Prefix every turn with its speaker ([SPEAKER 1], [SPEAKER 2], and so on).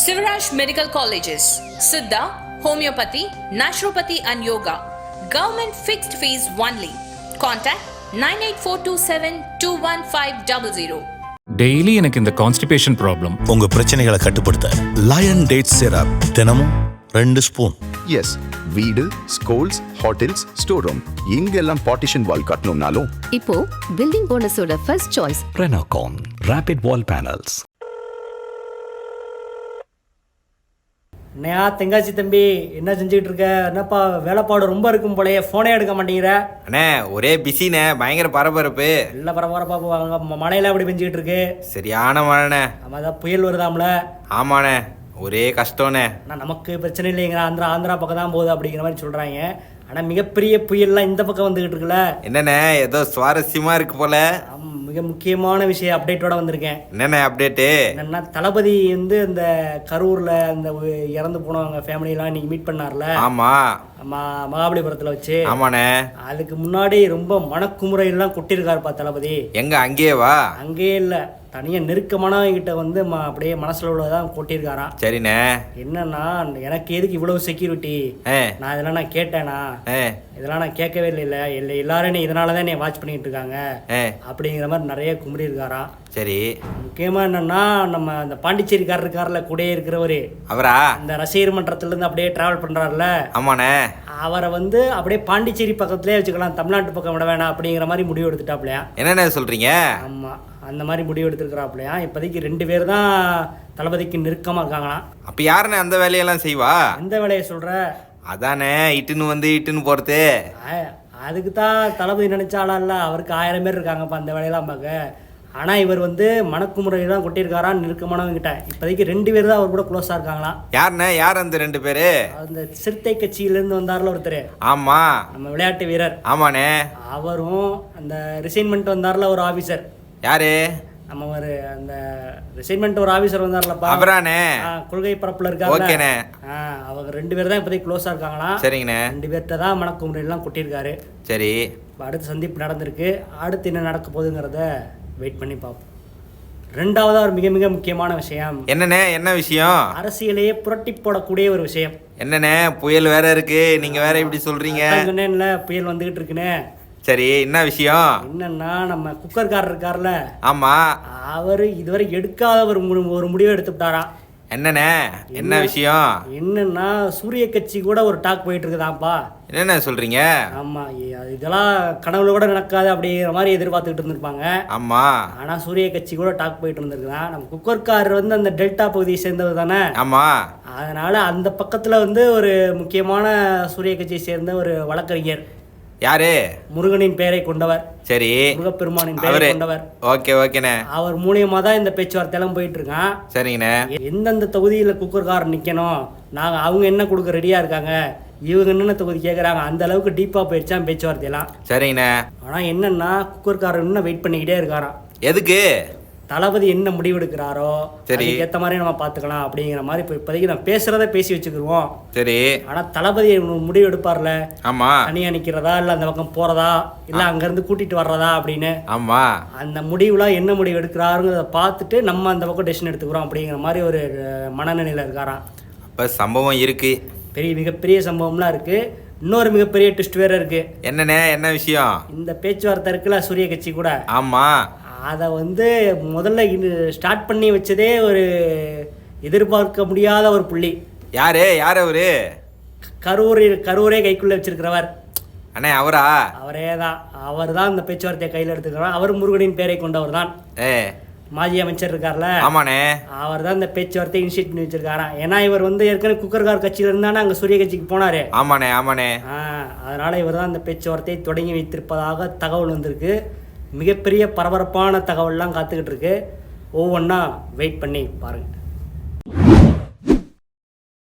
[SPEAKER 1] Sivaraj Medical Colleges, Siddha, Homeopathy, Naturopathy and Yoga. Government fixed fees only. Contact 98427-21500.
[SPEAKER 2] Daily எனக்கு இந்த constipation problem.
[SPEAKER 3] உங்க பிரச்சனைகளை கட்டுப்படுத்த lion date syrup தினமும் 2 spoon.
[SPEAKER 4] Yes, வீடு, ஸ்கூல்ஸ், ஹோட்டல்ஸ், ஸ்டோர் ரூம் இங்கெல்லாம் partition wall கட்டணும்னாலும்
[SPEAKER 5] இப்போ பில்டிங் ஓனர்ஸோட first choice
[SPEAKER 3] Renocon Rapid Wall Panels.
[SPEAKER 6] என்னையா தெங்காச்சி தம்பி, என்ன செஞ்சுக்கிட்டு இருக்க? என்னப்பா வேலைப்பாடு ரொம்ப இருக்கும் போலயே, ஃபோனே எடுக்க மாட்டேங்கிற?
[SPEAKER 7] அண்ணே ஒரே பிஸிண்ணே, பயங்கர பரபரப்பு.
[SPEAKER 6] இல்லை பரபரப்பா போவாங்க. மழையெல்லாம் எப்படி பெஞ்சிக்கிட்டு இருக்கு?
[SPEAKER 7] சரியான மழைண்ணே.
[SPEAKER 6] ஆமாம், அதான் புயல் வருதாம்ல.
[SPEAKER 7] ஆமாண்ணே, ஒரே கஷ்டம்ண்ணே.
[SPEAKER 6] ஆனால் நமக்கு பிரச்சனை இல்லைங்கிற, ஆந்திரா பக்கம் தான் போகுது அப்படிங்கிற மாதிரி சொல்கிறாங்க. ஆனால் மிகப்பெரிய புயல்லாம் இந்த பக்கம் வந்துக்கிட்டு இருக்குல்ல.
[SPEAKER 7] என்னண்ணே ஏதோ சுவாரஸ்யமா இருக்கு போல.
[SPEAKER 6] மிக முக்கியமான விஷயம் அப்டேட்டோட வந்திருக்கேன்.
[SPEAKER 7] என்னண்ணே அப்டேட்டு?
[SPEAKER 6] என்னன்னா, தளபதி வந்து இந்த கரூரில் அந்த இறந்து போனவங்க ஃபேமிலியெல்லாம் இன்னைக்கு மீட் பண்ணார்ல.
[SPEAKER 7] ஆமா,
[SPEAKER 6] மகாபலிபுரத்தில் வச்சு.
[SPEAKER 7] ஆமாண்ணே.
[SPEAKER 6] அதுக்கு முன்னாடி ரொம்ப மனக்குமுறையெல்லாம் கொட்டியிருக்காருப்பா தளபதி.
[SPEAKER 7] எங்க அங்கேயே வா?
[SPEAKER 6] அங்கேயே இல்லை, தனியாக நெருக்கமானவங்கிட்ட வந்து அப்படியே மனசில் உள்ளதான் கொட்டியிருக்காராம்.
[SPEAKER 7] சரிண்ணே.
[SPEAKER 6] என்னன்னா, எனக்கு எதுக்கு இவ்வளவு செக்யூரிட்டி? நான் இதெல்லாம் நான் கேட்டேனா? இதெல்லாம் நான் கேட்கவே இல்லை. எல்லாரும் நீ இதனால தான் நீ வாட்ச் பண்ணிட்டு இருக்காங்க அப்படிங்கிற மாதிரி நிறைய குமுறி இருக்காராம்.
[SPEAKER 7] சரி,
[SPEAKER 6] முக்கியமா என்னன்னா, நம்ம அந்த பாண்டிச்சேரிக்காரர் இருக்காருல, கூடயே இருக்கிறவரு,
[SPEAKER 7] அவரா? இந்த
[SPEAKER 6] ரசிகர் மன்றத்துல இருந்து அப்படியே டிராவல் பண்றாருல.
[SPEAKER 7] ஆமாண்ணே.
[SPEAKER 6] அவரை வந்து அப்படியே பாண்டிச்சேரி பக்கத்துலயே வச்சுக்கலாம், தமிழ்நாட்டு பக்கம் விட வேணாம் அப்படிங்கிற மாதிரி முடிவு எடுத்துட்டாப்லையா.
[SPEAKER 7] என்னென்ன சொல்றீங்க?
[SPEAKER 6] ஆமா, அந்த மாதிரி முடிவு எடுத்துருக்கிறாப்லையா. இப்போதைக்கு 2 பேர் தான் தளபதிக்கு நெருக்கமா இருக்காங்களாம்.
[SPEAKER 7] அப்ப யாருன்னு அந்த வேலையெல்லாம் செய்வா?
[SPEAKER 6] எந்த வேலையை சொல்ற?
[SPEAKER 7] அதானே, இட்டுன்னு வந்து இட்டுன்னு போறது.
[SPEAKER 6] அதுக்கு தான் தளபதி நினைச்சாலாம் இல்ல, அவருக்கு 1000 பேர் இருக்காங்கப்பா அந்த வேலையெல்லாம் பார்க்க. ஆனா இவர் வந்து மணக்குமுறையை தான் கொட்டியிருக்காரா நெருக்கமானவங்கிட்ட. இப்போதைக்கு 2 பேர் தான் அவர் கூட க்ளோஸா இருக்காங்களாம்.
[SPEAKER 7] யாருண்ணே? யார் அந்த 2 பேரு?
[SPEAKER 6] அந்த சிறுத்தை கட்சியிலேருந்து வந்தார்ல ஒருத்தர்.
[SPEAKER 7] ஆமா, நம்ம
[SPEAKER 6] விளையாட்டு வீரர்.
[SPEAKER 7] ஆமாண்ணே.
[SPEAKER 6] அவரும் அந்த ரிசைன்மெண்ட் வந்தார்ல ஒரு ஆபீசர்.
[SPEAKER 7] யாரு?
[SPEAKER 6] நம்ம ஒரு அந்த ரிசைன்மெண்ட் ஒரு ஆபீசர் வந்தார்லப்பா,
[SPEAKER 7] அவரானே?
[SPEAKER 6] கொள்கை பரப்புல இருக்காங்க.
[SPEAKER 7] ஓகேண்ணே.
[SPEAKER 6] அவங்க 2 பேர் தான் இப்போதைக்கு க்ளோஸா இருக்காங்களாம்.
[SPEAKER 7] சரிங்கண்ணே.
[SPEAKER 6] 2 பேர்கிட்ட தான் மணக்குமுறையெல்லாம் கொட்டியிருக்காரு.
[SPEAKER 7] சரி,
[SPEAKER 6] அடுத்த சந்திப்பு நடந்திருக்கு. அடுத்து என்ன நடக்க போகுதுங்கிறத வெயிட் பண்ணி பார்ப்போம். 2வதா ஒரு மிக மிக முக்கியமான விஷயம்.
[SPEAKER 7] என்னண்ணே? என்ன விஷயம்?
[SPEAKER 6] அரசியலையே புரட்டி போடக்கூடிய ஒரு விஷயம்.
[SPEAKER 7] என்னண்ணே, புயல் வேற இருக்கு, நீங்க வேற இப்படி சொல்றீங்க?
[SPEAKER 6] சொன்னேன்ல, புயல் வந்துகிட்டு இருக்குன்னு.
[SPEAKER 7] சரி, என்ன விஷயம்?
[SPEAKER 6] என்னன்னா, நம்ம குக்கர்காரர் இருக்கார்ல.
[SPEAKER 7] ஆமா,
[SPEAKER 6] அவரு இதுவரை எடுக்காத ஒரு முடிவை எடுத்துட்டாராம்.
[SPEAKER 7] என்னண்ணே? என்ன விஷயம்?
[SPEAKER 6] என்னன்னா, சூரிய கட்சி கூட ஒரு டாக் போயிட்டு இருக்குதாப்பா.
[SPEAKER 7] என்னண்ணே சொல்றீங்க?
[SPEAKER 6] ஆமா, இதெல்லாம் கனவுல கூட நடக்காது அப்படிங்கிற மாதிரி எதிர்பார்த்துக்கிட்டு இருந்திருப்பாங்க.
[SPEAKER 7] ஆமா,
[SPEAKER 6] ஆனா சூரிய கட்சி கூட டாக் போயிட்டு இருந்திருக்குதான். நம்ம குக்கர்காரர் வந்து அந்த டெல்டா பகுதியை சேர்ந்தவர் தானே.
[SPEAKER 7] ஆமா,
[SPEAKER 6] அதனால அந்த பக்கத்துல வந்து ஒரு முக்கியமான சூரிய கட்சியை சேர்ந்த ஒரு வழக்கறிஞர்.
[SPEAKER 7] யாரு?
[SPEAKER 6] முருகனின் பெயரை கொண்டவர்.
[SPEAKER 7] சரி,
[SPEAKER 6] முருகப்பெருமானின் பெயரை கொண்டவர்.
[SPEAKER 7] ஓகே ஓகேண்ணே.
[SPEAKER 6] அவர் மூலியமா தான் இந்த பேச்சுவார்த்தையெல்லாம் போயிட்டு இருக்கான்.
[SPEAKER 7] சரிங்கண்ணே.
[SPEAKER 6] எந்தெந்த தொகுதியில குக்கர்காரர் நிக்கணும், அவங்க என்ன கொடுக்க ரெடியா இருக்காங்க, இவங்க என்னென்ன தொகுதி கேட்குறாங்க, அந்த அளவுக்கு டீப்பா போயிடுச்சான் பேச்சுவார்த்தையெல்லாம்.
[SPEAKER 7] சரிங்கண்ணே.
[SPEAKER 6] ஆனா என்னன்னா, குக்கர்காரர் இன்னும் வெயிட் பண்ணிக்கிட்டே இருக்காராம்.
[SPEAKER 7] எதுக்கு?
[SPEAKER 6] தளபதி என்ன முடிவு எடுக்கிறாரோ
[SPEAKER 7] சரி,
[SPEAKER 6] ஏற்ற மாதிரி நம்ம பார்த்துக்கலாம் அப்படிங்கிற மாதிரி. இப்போதைக்கு நான் பேசுறத பேசி வச்சுக்கிடுவோம்.
[SPEAKER 7] சரி.
[SPEAKER 6] ஆனா தளபதி முடிவு எடுப்பார்ல.
[SPEAKER 7] ஆமா,
[SPEAKER 6] தனியா நிக்கிறதா இல்ல அந்த பக்கம் போறதா இல்ல அங்க இருந்து கூட்டிட்டு வர்றதா அப்படின்னு.
[SPEAKER 7] ஆமா,
[SPEAKER 6] அந்த முடிவுலாம் என்ன முடிவு எடுக்கிறாருங்கிறத பார்த்துட்டு நம்ம அந்த பக்கம் டெசிஷன் எடுத்துக்கிறோம் அப்படிங்கிற மாதிரி ஒரு மனநிலையில இருக்காராம்.
[SPEAKER 7] அப்ப சம்பவம் இருக்கு,
[SPEAKER 6] மிகப்பெரிய சம்பவம்லாம் இருக்கு. இன்னொரு மிகப்பெரிய ட்விஸ்ட் வேற இருக்கு.
[SPEAKER 7] என்னண்ணே? என்ன விஷயம்?
[SPEAKER 6] இந்த பேச்சுவார்த்தை இருக்குல்ல சூரிய கட்சி கூட.
[SPEAKER 7] ஆமா,
[SPEAKER 6] அதை வந்து முதல்ல ஸ்டார்ட் பண்ணி வச்சதே ஒரு எதிர்பார்க்க முடியாத ஒரு புள்ளி.
[SPEAKER 7] யாரு? யார் அவரு?
[SPEAKER 6] கரூரே கைக்குள்ள வச்சிருக்கிறவர்.
[SPEAKER 7] அண்ணே, அவரா?
[SPEAKER 6] அவரே தான். அவர் தான் இந்த பேச்சுவார்த்தையை கையில் எடுத்துக்கிறார். அவர் முருகனின் பெயரை கொண்டவர் தான். மாஜி அமைச்சர் இருக்கார்ல.
[SPEAKER 7] ஆமாண்ணே.
[SPEAKER 6] அவர் தான் இந்த பேச்சுவார்த்தையை இனிஷியேட் பண்ணி வச்சிருக்காராம். ஏன்னா இவர் வந்து ஏற்கனவே குக்கர்கார் கட்சியில இருந்தானே அங்க சூரிய கட்சிக்கு போனாரு.
[SPEAKER 7] ஆமாண்ணே, ஆமாண்ணே.
[SPEAKER 6] அதனால இவர் தான் இந்த பேச்சுவார்த்தையை தொடங்கி வைத்திருப்பதாக தகவல் வந்திருக்கு. மிகப்பெரிய பரபரப்பான தகவல்லாம் காத்துக்கிட்டு இருக்கு. ஒவ்வொன்றா வெயிட் பண்ணி பாருங்க.